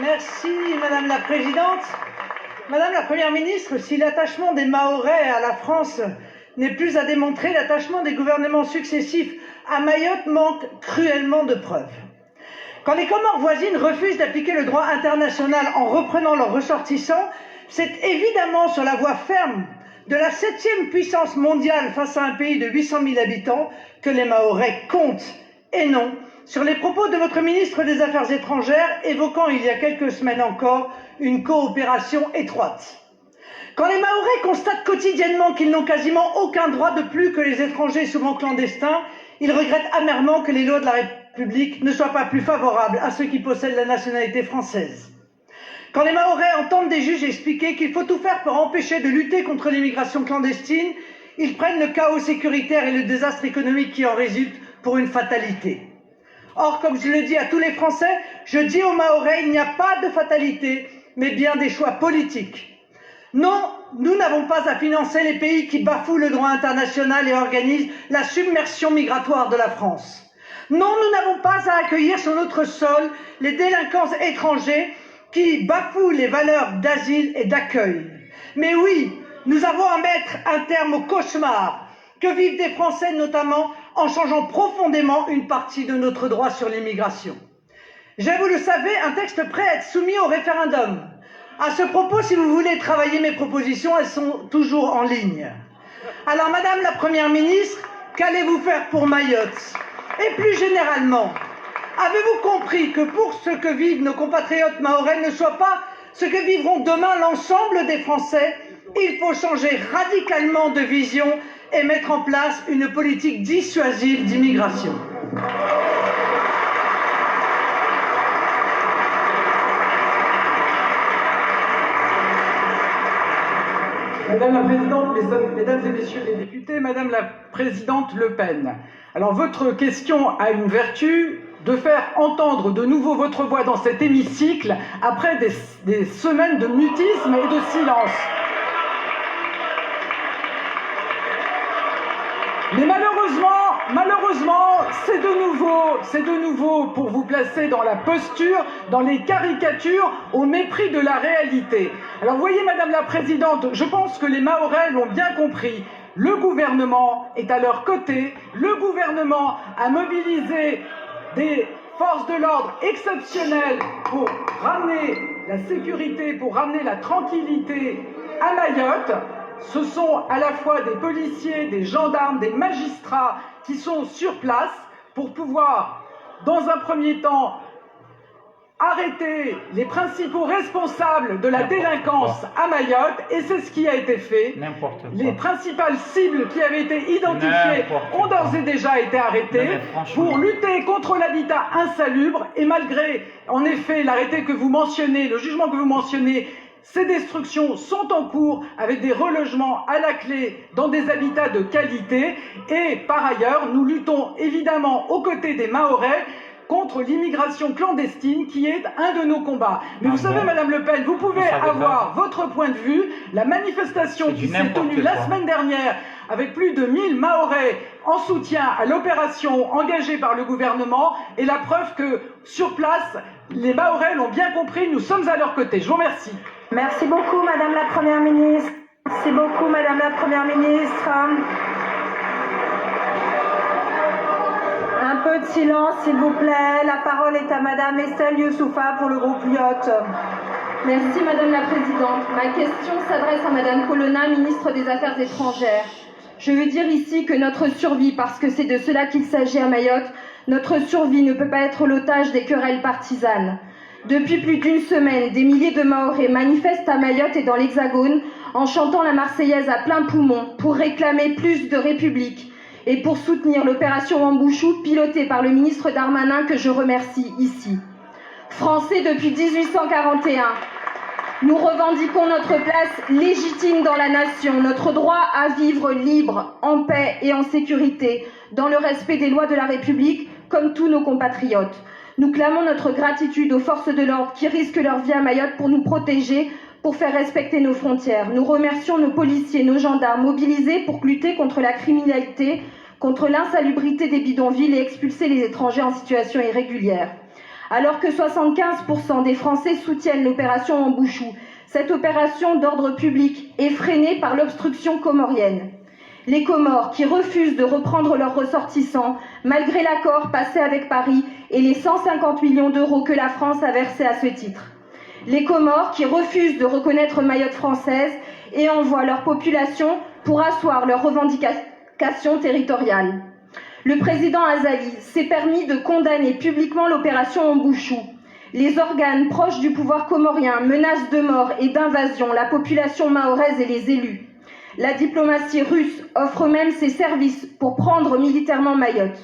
Merci Madame la Présidente. Madame la Première ministre, si l'attachement des Mahorais à la France n'est plus à démontrer, l'attachement des gouvernements successifs à Mayotte manque cruellement de preuves. Quand les Comores voisines refusent d'appliquer le droit international en reprenant leurs ressortissants, c'est évidemment sur la voie ferme de la 7e puissance mondiale face à un pays de 800 000 habitants que les Mahorais comptent, et non sur les propos de votre ministre des Affaires étrangères évoquant il y a quelques semaines encore une coopération étroite. Quand les Mahorais constatent quotidiennement qu'ils n'ont quasiment aucun droit de plus que les étrangers souvent clandestins, ils regrettent amèrement que les lois de la République ne soient pas plus favorables à ceux qui possèdent la nationalité française. Quand les Mahorais entendent des juges expliquer qu'il faut tout faire pour empêcher de lutter contre l'immigration clandestine, ils prennent le chaos sécuritaire et le désastre économique qui en résulte pour une fatalité. Or, comme je le dis à tous les Français, je dis aux Mahorais, il n'y a pas de fatalité, mais bien des choix politiques. Non, nous n'avons pas à financer les pays qui bafouent le droit international et organisent la submersion migratoire de la France. Non, nous n'avons pas à accueillir sur notre sol les délinquants étrangers qui bafouent les valeurs d'asile et d'accueil. Mais oui, nous avons à mettre un terme au cauchemar que vivent des Français, notamment en changeant profondément une partie de notre droit sur l'immigration. J'ai, vous le savez, un texte prêt à être soumis au référendum. À ce propos, si vous voulez travailler mes propositions, elles sont toujours en ligne. Alors, Madame la Première ministre, qu'allez-vous faire pour Mayotte? Et plus généralement, avez-vous compris que pour ce que vivent nos compatriotes mahorais ne soit pas ce que vivront demain l'ensemble des Français, il faut changer radicalement de vision et mettre en place une politique dissuasive d'immigration. Madame la Présidente, Mesdames et Messieurs les députés, Madame la Présidente Le Pen, alors votre question a une vertu de faire entendre de nouveau votre voix dans cet hémicycle après des semaines de mutisme et de silence. Mais malheureusement, c'est de nouveau pour vous placer dans la posture, dans les caricatures, au mépris de la réalité. Alors, voyez, Madame la Présidente, je pense que les Mahorais l'ont bien compris. Le gouvernement est à leur côté. Le gouvernement a mobilisé des forces de l'ordre exceptionnelles pour ramener la sécurité, pour ramener la tranquillité à Mayotte. Ce sont à la fois des policiers, des gendarmes, des magistrats qui sont sur place pour pouvoir, dans un premier temps, arrêter les principaux responsables de la délinquance à Mayotte, et c'est ce qui a été fait. Les principales cibles qui avaient été identifiées ont d'ores et déjà été arrêtées pour lutter contre l'habitat insalubre, et malgré, en effet, l'arrêté que vous mentionnez, le jugement que vous mentionnez, ces destructions sont en cours avec des relogements à la clé dans des habitats de qualité, et par ailleurs, nous luttons évidemment aux côtés des Mahorais contre l'immigration clandestine qui est un de nos combats. Mais vous savez, Madame Le Pen, vous pouvez avoir votre point de vue. La manifestation qui s'est tenue la semaine dernière avec plus de 1000 Mahorais en soutien à l'opération engagée par le gouvernement est la preuve que sur place, les Mahorais l'ont bien compris, nous sommes à leur côté. Je vous remercie. Merci beaucoup, Madame la Première ministre. Merci beaucoup, Madame la Première ministre. Un peu de silence, s'il vous plaît. La parole est à Madame Estelle Youssoufa pour le groupe Lyotte. Merci, Madame la Présidente. Ma question s'adresse à Madame Colonna, ministre des Affaires étrangères. Je veux dire ici que notre survie, parce que c'est de cela qu'il s'agit à Mayotte, notre survie ne peut pas être l'otage des querelles partisanes. Depuis plus d'une semaine, des milliers de Mahorais manifestent à Mayotte et dans l'Hexagone en chantant la Marseillaise à plein poumon pour réclamer plus de République et pour soutenir l'opération Wambouchou pilotée par le ministre Darmanin que je remercie ici. Français depuis 1841, nous revendiquons notre place légitime dans la nation, notre droit à vivre libre, en paix et en sécurité, dans le respect des lois de la République, comme tous nos compatriotes. Nous clamons notre gratitude aux forces de l'ordre qui risquent leur vie à Mayotte pour nous protéger, pour faire respecter nos frontières. Nous remercions nos policiers, nos gendarmes mobilisés pour lutter contre la criminalité, contre l'insalubrité des bidonvilles et expulser les étrangers en situation irrégulière. Alors que 75% des Français soutiennent l'opération Embouchou, cette opération d'ordre public est freinée par l'obstruction comorienne. Les Comores qui refusent de reprendre leurs ressortissants, malgré l'accord passé avec Paris et les 150 millions d'euros que la France a versés à ce titre. Les Comores qui refusent de reconnaître Mayotte française et envoient leur population pour asseoir leurs revendications territoriales. Le président Azali s'est permis de condamner publiquement l'opération Embouchou. Les organes proches du pouvoir comorien menacent de mort et d'invasion la population mahoraise et les élus. La diplomatie russe offre même ses services pour prendre militairement Mayotte.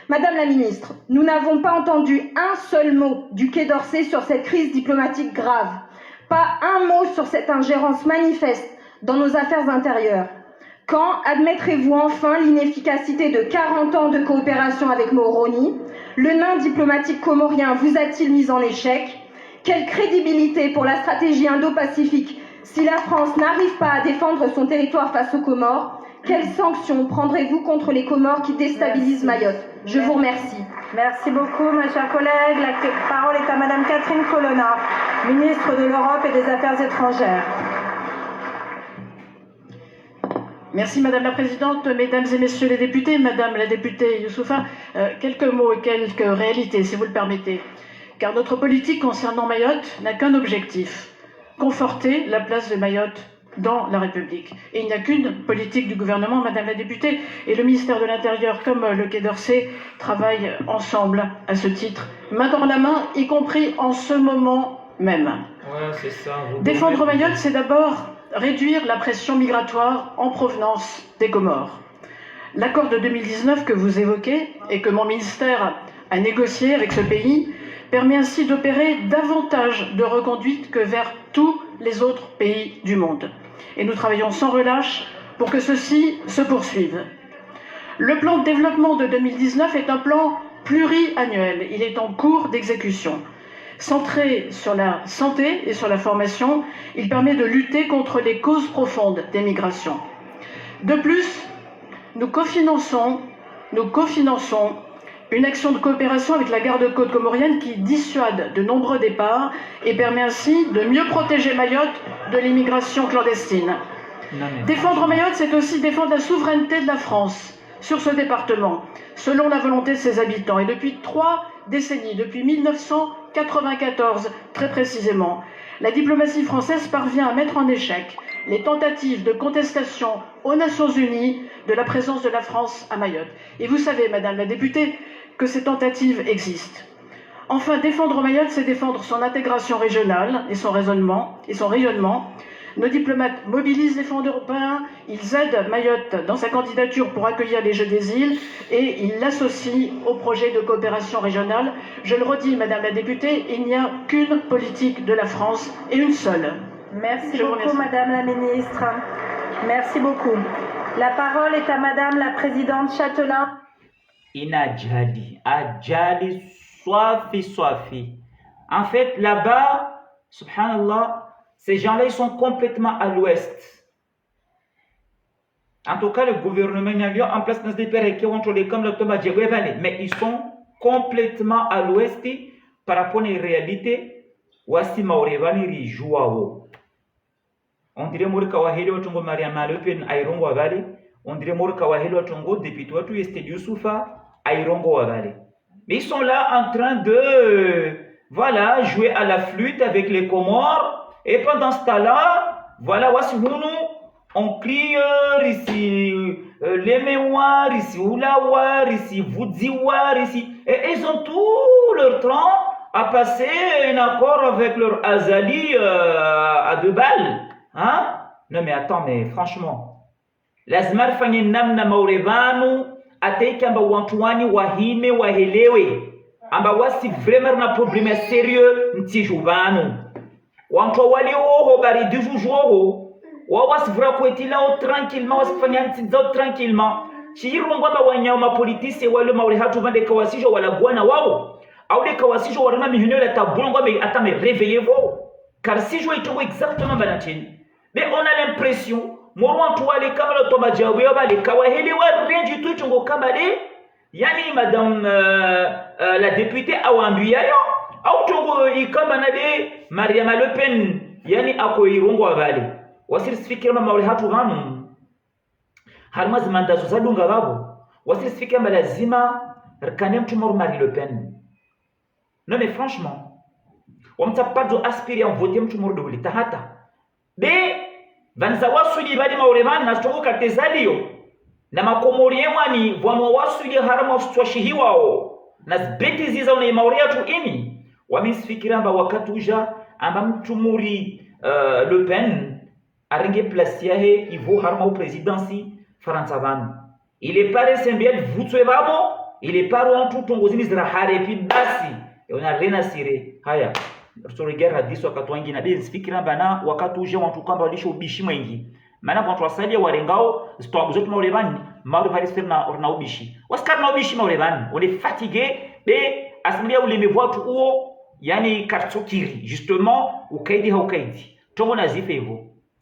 Madame la ministre, nous n'avons pas entendu un seul mot du Quai d'Orsay sur cette crise diplomatique grave. Pas un mot sur cette ingérence manifeste dans nos affaires intérieures. Quand admettrez-vous enfin l'inefficacité de 40 ans de coopération avec Moroni? Le nain diplomatique comorien vous a-t-il mis en échec? Quelle crédibilité pour la stratégie indo-pacifique si la France n'arrive pas à défendre son territoire face aux Comores? Quelles sanctions prendrez-vous contre les Comores qui déstabilisent Mayotte? Je vous remercie. Merci beaucoup, mes chers collègues. La parole est à Madame Catherine Colonna, ministre de l'Europe et des Affaires étrangères. Merci Madame la Présidente, Mesdames et Messieurs les députés, Madame la députée Youssoufa, quelques mots et quelques réalités, si vous le permettez. Car notre politique concernant Mayotte n'a qu'un objectif, conforter la place de Mayotte dans la République. Et il n'y a qu'une politique du gouvernement, Madame la députée, et le ministère de l'Intérieur comme le Quai d'Orsay travaillent ensemble à ce titre, main dans la main, y compris en ce moment même. Ouais, c'est ça. Défendre Mayotte, c'est d'abord réduire la pression migratoire en provenance des Comores. L'accord de 2019 que vous évoquez et que mon ministère a négocié avec ce pays permet ainsi d'opérer davantage de reconduite que vers tous les autres pays du monde. Et nous travaillons sans relâche pour que ceci se poursuive. Le plan de développement de 2019 est un plan pluriannuel. Il est en cours d'exécution. Centré sur la santé et sur la formation, il permet de lutter contre les causes profondes des migrations. De plus, nous cofinançons une action de coopération avec la garde-côte comorienne qui dissuade de nombreux départs et permet ainsi de mieux protéger Mayotte de l'immigration clandestine. Défendre Mayotte, c'est aussi défendre la souveraineté de la France sur ce département, selon la volonté de ses habitants. Et depuis 3 décennies, depuis 1994 très précisément, la diplomatie française parvient à mettre en échec les tentatives de contestation aux Nations Unies de la présence de la France à Mayotte. Et vous savez, Madame la députée, que ces tentatives existent. Enfin, défendre Mayotte, c'est défendre son intégration régionale et son raisonnement et son rayonnement. Nos diplomates mobilisent les fonds européens, ils aident Mayotte dans sa candidature pour accueillir les Jeux des îles et ils l'associent au projet de coopération régionale. Je le redis, Madame la députée, il n'y a qu'une politique de la France et une seule. Merci beaucoup, Madame la ministre. Merci beaucoup. La parole est à Madame la présidente Châtelain. Inadjali, Adjali, Swafi. En fait, là-bas, subhanallah, ces gens-là, ils sont complètement à l'ouest. En tout cas, le gouvernement il y a en place dans des pays qui ont contrôlé comme le Thomas mais ils sont complètement à l'ouest par rapport à une réalité. Wasi maurevani rijuao. On dirait Mourka Waheli Otungo Maria Malupen Airongo Avali. On dirait Mourka Waheli Otungo depuis toi tu es Youssoufa Airongo Avali. Mais ils sont là en train de jouer à la flûte avec les Comores. Et pendant ce temps-là, voilà, on crie ici, les mémoires, ici, Oulawar, ici, Voudziwar, ici. Et ils ont tout leur temps à passer un accord avec leur Azali à 2 balles. Hein? Non mais attends, mais franchement, lazima fanye namna maurevanu atei kamba wantuani wahime wahelewe amba wasi vraiment na problème sérieux ntijuvanu wantu walioho bari dijujoho wawasi vra kwetila tranquillement wasifanya ntizao tranquillement chirongwa ba wanyama politisi wale maure hatu vande kawasijo wala bwana wao au les kawasijo warana mihunyo la tabulongwa mais attends mais réveillez-vous car si je vois exactement banatini. Mais on a l'impression, Moron Touale Kamala Tomajaouba, les Kawahelewa, rien du tout, Tchongo Kamale, Yani, Madame la députée Awambuyayo, au tongo ikamba na de Mariama Le Pen yani ako irongo avale wasirifikira mama wale hatu vanu harma zimandazo zadunga babo wasirifikira mba lazima rikane mtu moro Marie Le Pen. Non mais franchement wamtapado aspire en voter mtu moro de tahata be vanza wasuli bali mauremani na stongo katezalio na makomorien wani vwanwa wasuli harama wasitwashihiwao na zbeti ziza una maurea tu ini wamisifikira mba wakati uja amba mtu muri Le Pen arenge place yahe ivo harama au presidency Faransa vanu il est pas resembler vutwe babo il est pas en tout tongozini zira hare pi basi ona rena sire haya turegera hadiso akatwangi na bezi fikira bana wakati uje watu kwamba walisho ubishi mwingi maana kwa twasalia warengao zitwabu zote maulevani maule paris na ubishi waskar na ubishi maulevani on est fatigué de asmlia ulemevu watu uo yani kartsokiri justement ukaidi haukaidi tongo nazife hivyo